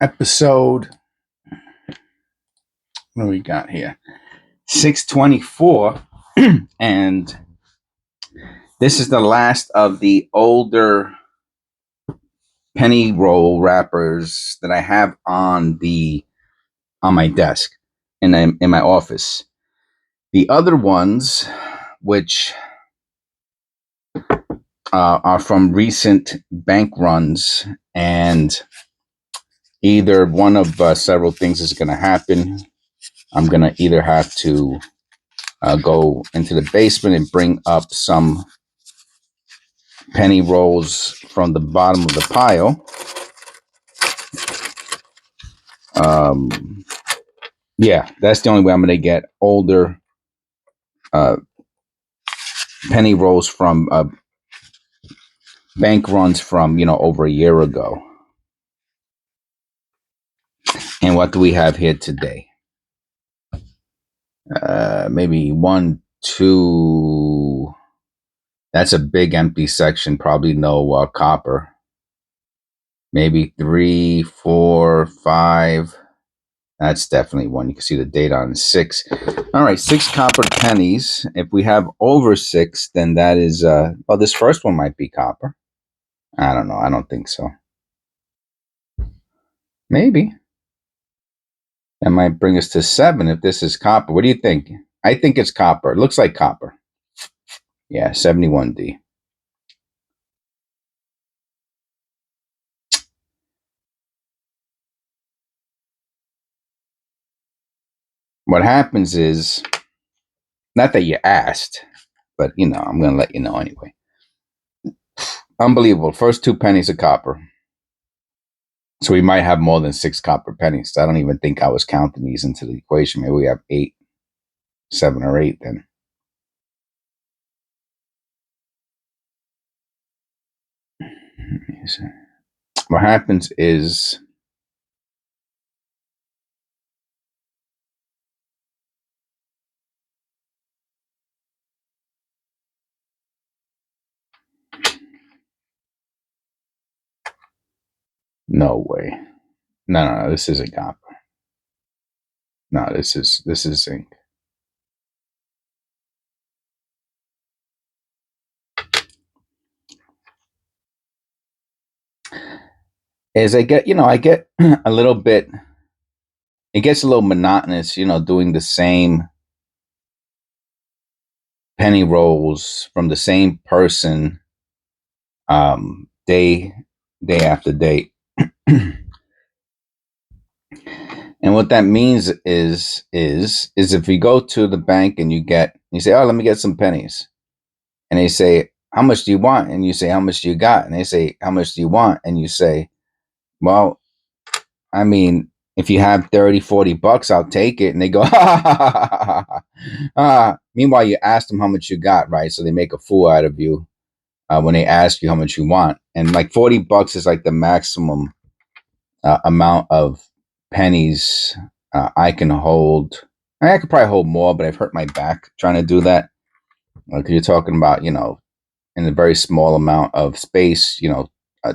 episode, what do we got here? 624. And this is the last of the older penny roll wrappers that I have on my desk in my office. The other ones, which are from recent bank runs, and either one of several things is going to happen. I'm going to either have to go into the basement and bring up some penny rolls from the bottom of the pile. Yeah, that's the only way I'm going to get older penny rolls from bank runs from, over a year ago. And what do we have here today? Maybe 1, 2. That's a big empty section. Probably no copper. Maybe 3, 4, 5. That's definitely one. You can see the date on 6. All right, 6 copper pennies. If we have over 6, then that is, well, this first one might be copper. I don't know. I don't think so. Maybe. That might bring us to 7 if this is copper. What do you think? I think it's copper. It looks like copper. Yeah, 71D. What happens is, not that you asked, but, I'm going to let you know anyway. Unbelievable. First 2 pennies are copper. So we might have more than 6 copper pennies. I don't even think I was counting these into the equation. Maybe we have 8, 7 or 8 then. What happens is, no way. No, this isn't copper. No, this is zinc. As I get a little bit, it gets a little monotonous, doing the same penny rolls from the same person, day after day. And what that means is if you go to the bank and you say, oh, let me get some pennies. And they say, how much do you want? And you say, how much do you got? And they say, how much do you want? And you say, well, I mean, if you have 30, 40 bucks, I'll take it. And they go, ha, ha, ha, ha, ha. Meanwhile, you ask them how much you got, right? So they make a fool out of you when they ask you how much you want. And like 40 bucks is like the maximum amount of pennies I can hold. I could probably hold more, but I've hurt my back trying to do that. Because you're talking about, in a very small amount of space,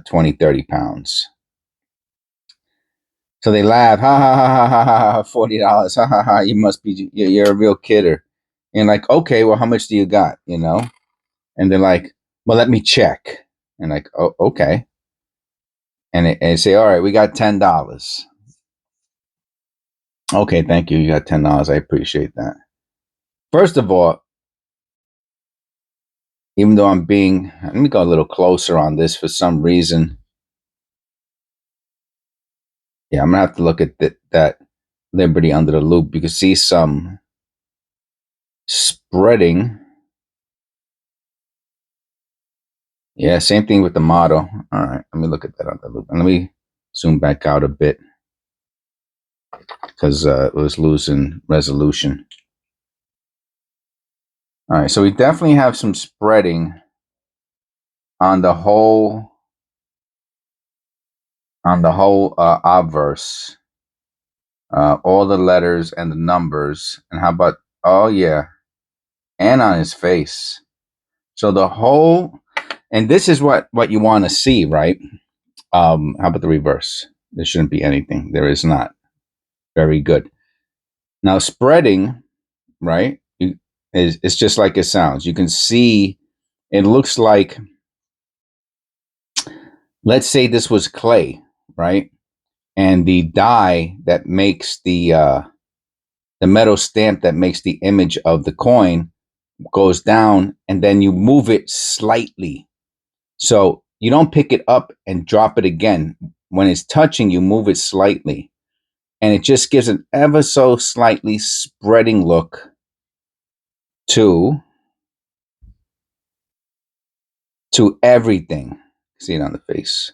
20, 30 pounds. So they laugh, ha ha ha ha ha ha, $40, ha ha ha. You must be, you're a real kidder. And like, okay, well, how much do you got? And they're like, well, let me check. And like, oh, okay. And they say, all right, we got $10. Okay, thank you. You got $10. I appreciate that. First of all, even though let me go a little closer on this for some reason. Yeah, I'm gonna have to look at that Liberty under the loop. You can see some spreading. Yeah, same thing with the motto. All right, let me look at that under the loop. And let me zoom back out a bit because it was losing resolution. All right, so we definitely have some spreading on the whole obverse. All the letters and the numbers. And how about, oh yeah, and on his face. So the whole, and this is what you want to see, right? How about the reverse? There shouldn't be anything. There is not. Very good. Now spreading, right? It's just like it sounds. You can see it looks like, let's say this was clay, right? And the die that makes the metal stamp that makes the image of the coin goes down, and then you move it slightly. So you don't pick it up and drop it again. When it's touching, you move it slightly. And it just gives an ever so slightly spreading look to everything. See it on the face.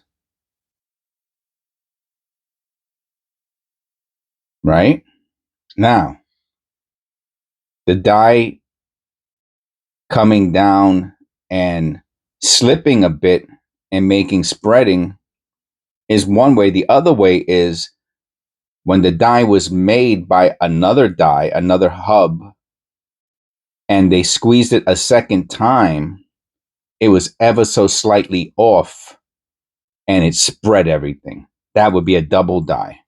Right? Now, the die coming down and slipping a bit and making spreading is one way. The other way is when the die was made by another die, another hub, and they squeezed it a second time, it was ever so slightly off and it spread everything. That would be a double die.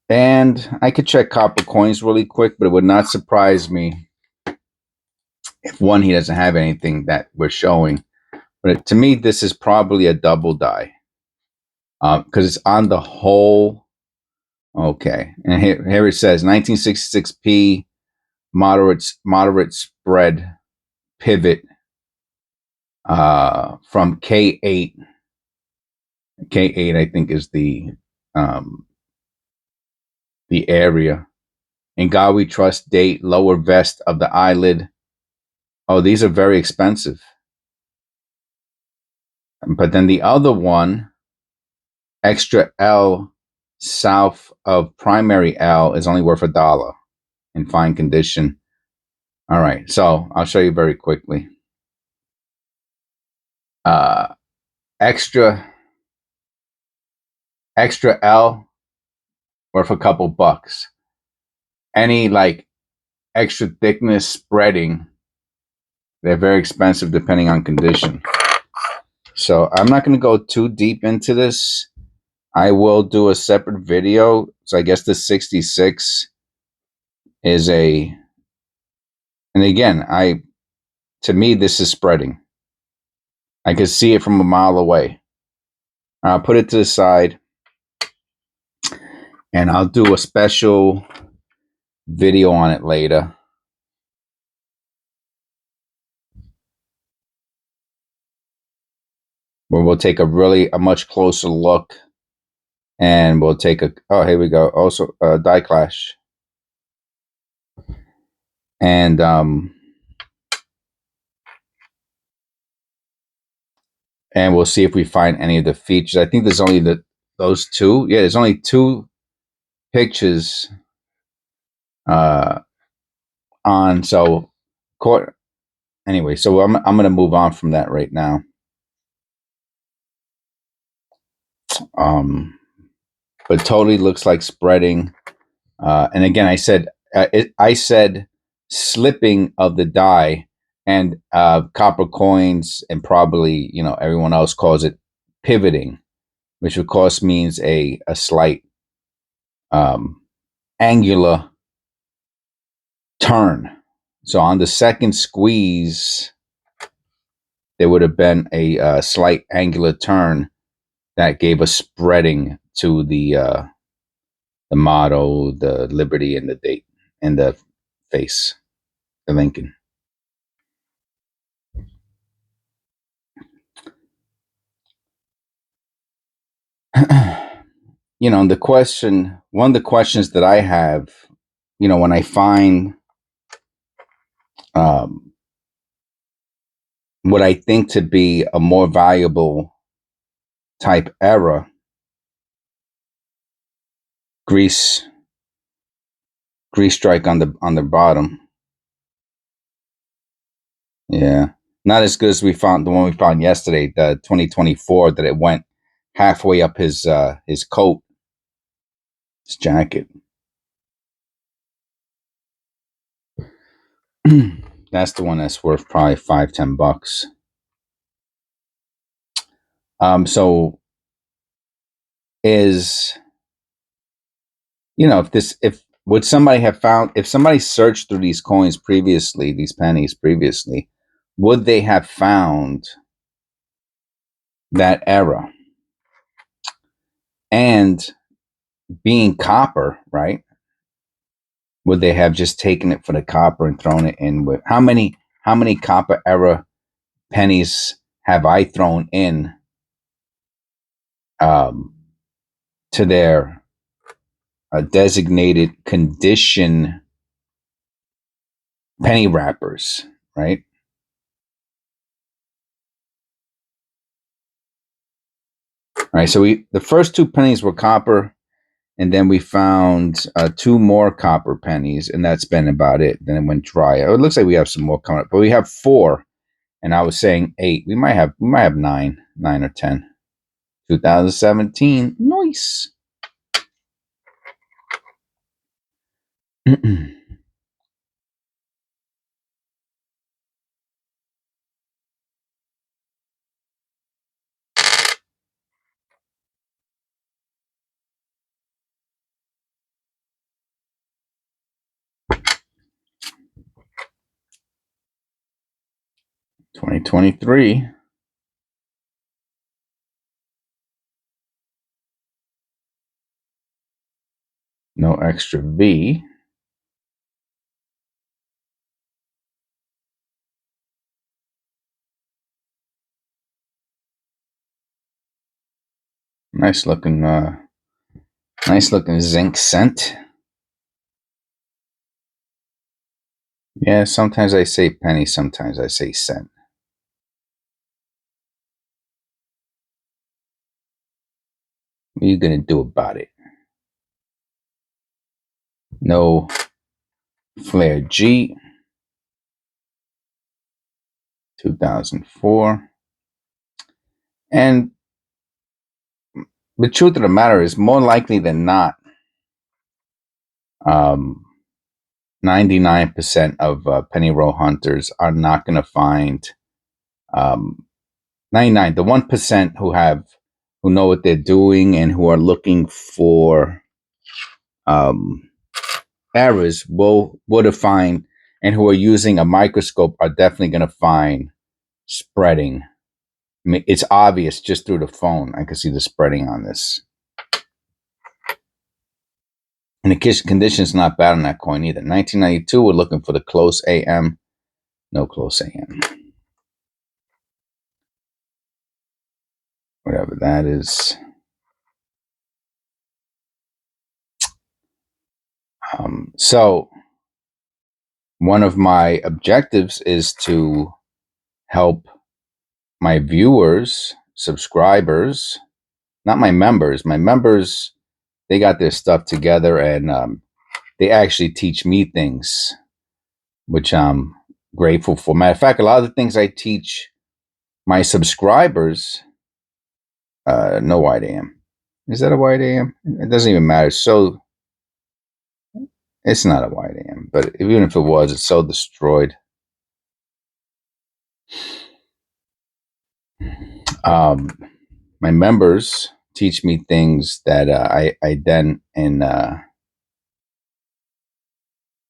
And I could check copper coins really quick, but it would not surprise me if one, he doesn't have anything that we're showing. But to me, this is probably a double die because it's on the whole. Okay, and here it says 1966p moderate spread pivot from K8. K8, I think, is the area. In God We Trust date, lower vest of the eyelid. Oh, these are very expensive. But then the other one, extra L south of primary L, is only worth $1 in fine condition. All right, so I'll show you very quickly. Extra L worth a couple bucks. Any like extra thickness spreading, they're very expensive depending on condition. So I'm not going to go too deep into this. I will do a separate video. So I guess the 66 is and again, to me, this is spreading. I could see it from a mile away. I'll put it to the side and I'll do a special video on it later. Where we'll take a much closer look, and we'll take oh, here we go. Also, die clash. And we'll see if we find any of the features. I think there's only those two. Yeah, there's only two pictures on. So, anyway, so I'm going to move on from that right now. But totally looks like spreading. And again, I said slipping of the die, and copper coins, and probably everyone else calls it pivoting, which of course means a slight angular turn. So on the second squeeze, there would have been a slight angular turn that gave a spreading to the motto, the liberty, and the date, and the face, the Lincoln. One of the questions that I have, when I find what I think to be a more valuable type era, grease strike on the bottom. Yeah, not as good as the one we found yesterday, the 2024, that it went halfway up his coat, his jacket. That's the one that's worth probably $5-10. So is, if would somebody have found, if somebody searched through these coins previously, these pennies previously, would they have found that era? And being copper, right? Would they have just taken it for the copper and thrown it in with how many copper era pennies have I thrown in um, to their designated condition penny wrappers, right? All right. So the first two pennies were copper, and then we found two more copper pennies, and that's been about it. Then it went dry. It looks like we have some more coming up, but we have four, and I was saying eight. We might have nine or 10. 2017, nice. 2023. No extra V. Nice looking zinc cent. Yeah, sometimes I say penny, sometimes I say cent. What are you gonna do about it? No flare G. 2004. And the truth of the matter is, more likely than not, 99% of penny roll hunters are not going to find 99. The 1% who know what they're doing and who are looking for errors would have find, and who are using a microscope are definitely going to find spreading. I mean, it's obvious just through the phone. I can see the spreading on this. And the condition's not bad on that coin either. 1992, we're looking for the close AM. No close AM. Whatever that is. So one of my objectives is to help my viewers, subscribers, not my members. My members, they got their stuff together, and they actually teach me things, which I'm grateful for. Matter of fact, a lot of the things I teach my subscribers, no wide AM. Is that a wide AM? It doesn't even matter. So it's not a wide AM, but even if it was, it's so destroyed. My members teach me things that I then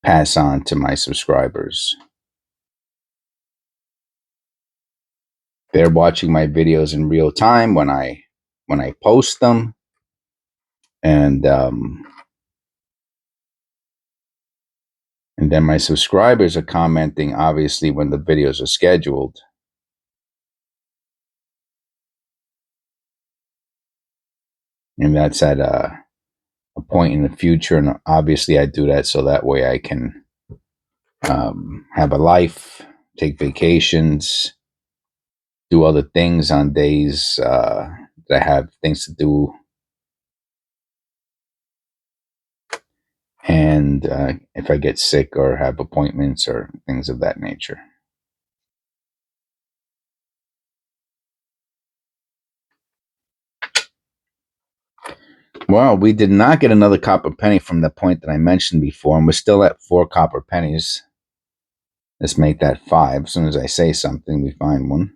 pass on to my subscribers. They're watching my videos in real time when I post them, and then my subscribers are commenting, obviously, when the videos are scheduled. And that's at a point in the future, and obviously I do that so that way I can have a life, take vacations, do other things on days that I have things to do, and if I get sick or have appointments or things of that nature. Well, we did not get another copper penny from the point that I mentioned before, and we're still at 4 copper pennies. Let's make that 5. As soon as I say something, we find one.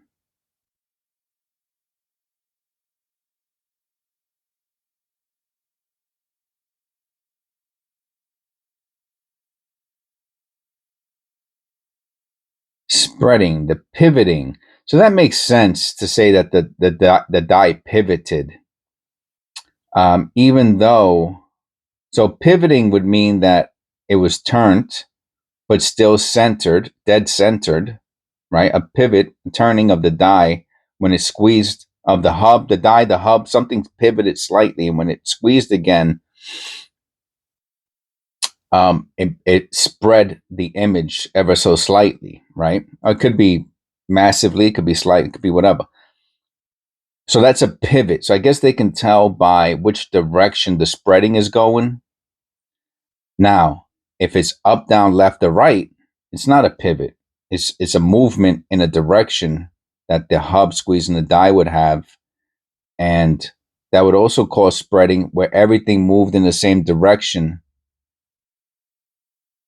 spreading, the pivoting. So that makes sense to say that the die pivoted, even though. So pivoting would mean that it was turned, but still centered, dead centered, right? A pivot, turning of the die when it's squeezed of the hub, the hub, something's pivoted slightly, and when it's squeezed again, it spread the image ever so slightly, right? Or it could be massively, it could be slight, it could be whatever. So that's a pivot. So I guess they can tell by which direction the spreading is going. Now, if it's up, down, left, or right, it's not a pivot. It's a movement in a direction that the hub squeezing the die would have, and that would also cause spreading where everything moved in the same direction.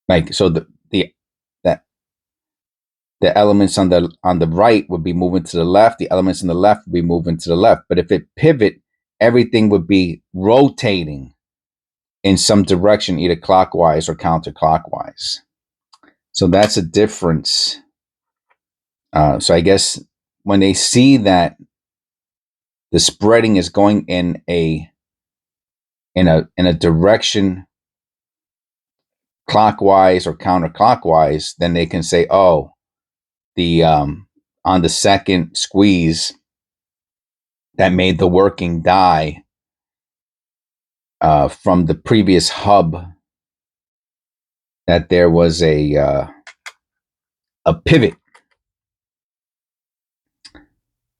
Like so, that the elements on the right would be moving to the left. The elements on the left would be moving to the left. But if it pivot, everything would be rotating in some direction, either clockwise or counterclockwise. So that's a difference. So I guess when they see that the spreading is going in a direction clockwise or counterclockwise, then they can say, oh, the on the second squeeze that made the working die from the previous hub, that there was a pivot,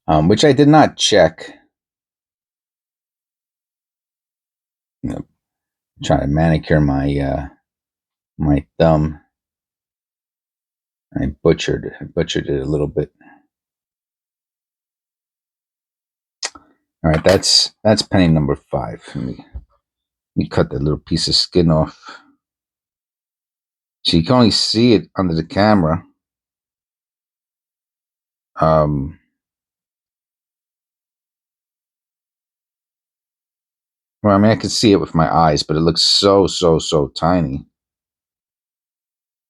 which I did not check. You know, trying to manicure my my thumb. I butchered it a little bit. All right, that's penny number 5. Let me cut that little piece of skin off. So you can only see it under the camera. Well, I mean, I can see it with my eyes, but it looks so tiny.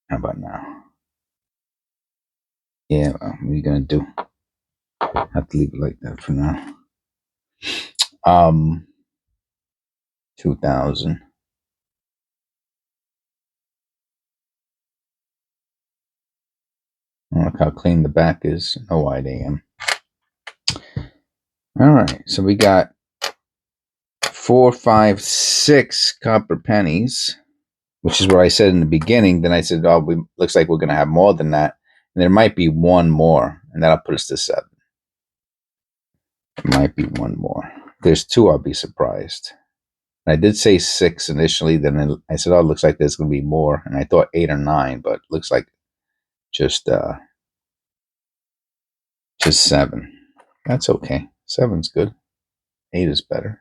How about now? Yeah, what are you gonna do? Have to leave it like that for now. 2000. Look how clean the back is. No wide AM. All right, so we got 4, 5, 6 copper pennies, which is what I said in the beginning. Then I said, oh, looks like we're going to have more than that. And there might be one more, and that'll put us to 7. There might be one more. If there's 2, I'll be surprised. And I did say 6 initially. Then I said, oh, it looks like there's going to be more. And I thought 8 or 9, but it looks like just 7. That's okay. 7's good. 8 is better.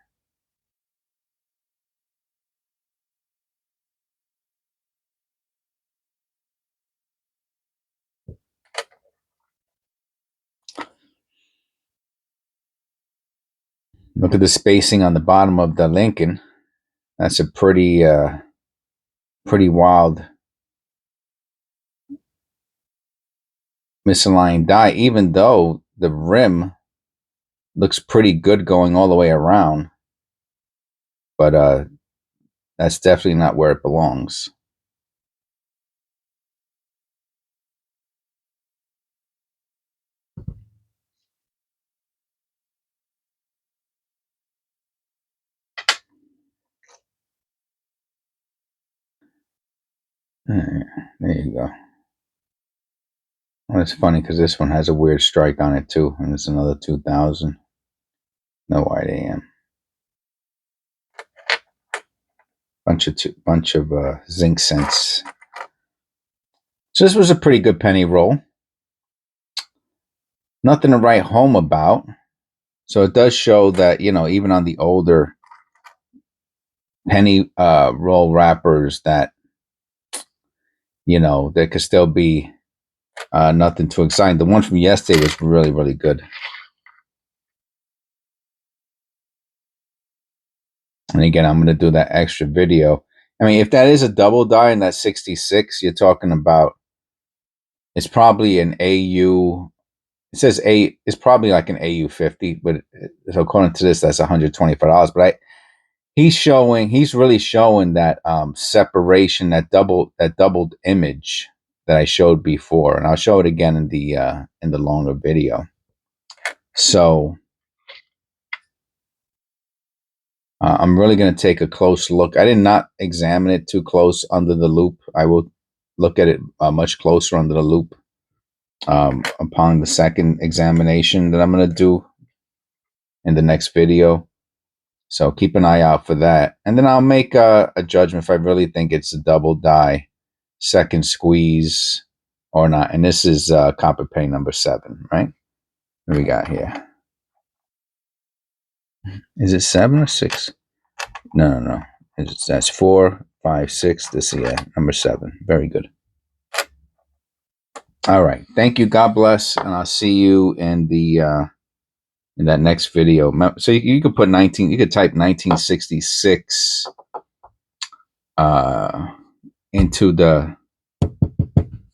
Look at the spacing on the bottom of the Lincoln. That's a pretty wild misaligned die, even though the rim looks pretty good going all the way around. But that's definitely not where it belongs. There you go. Well, it's funny because this one has a weird strike on it too, and it's another 2000. No wide AM. Bunch of zinc cents. So this was a pretty good penny roll. Nothing to write home about. So it does show that, even on the older penny roll wrappers, that there could still be nothing too exciting. The one from yesterday was really good. And again, I'm going to do that extra video. I mean, if that is a double die and that's 66, you're talking about, It's probably an AU. It says it's probably like an AU 50, but so according to this, that's $125. But he's really showing that separation, that doubled image that I showed before, and I'll show it again in the longer video. So I'm really going to take a close look. I did not examine it too close under the loop. I will look at it much closer under the loop upon the second examination that I'm going to do in the next video. So keep an eye out for that. And then I'll make a judgment if I really think it's a double die, second squeeze or not. And this is copper pay number 7, right? What do we got here? Is it 7 or 6? No. That's 4, 5, 6. This is number 7. Very good. All right. Thank you. God bless. And I'll see you in that next video. So you could put 19. You could type 1966 into the.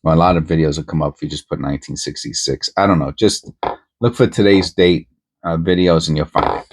Well, a lot of videos will come up if you just put 1966. I don't know. Just look for today's date videos and you'll find it.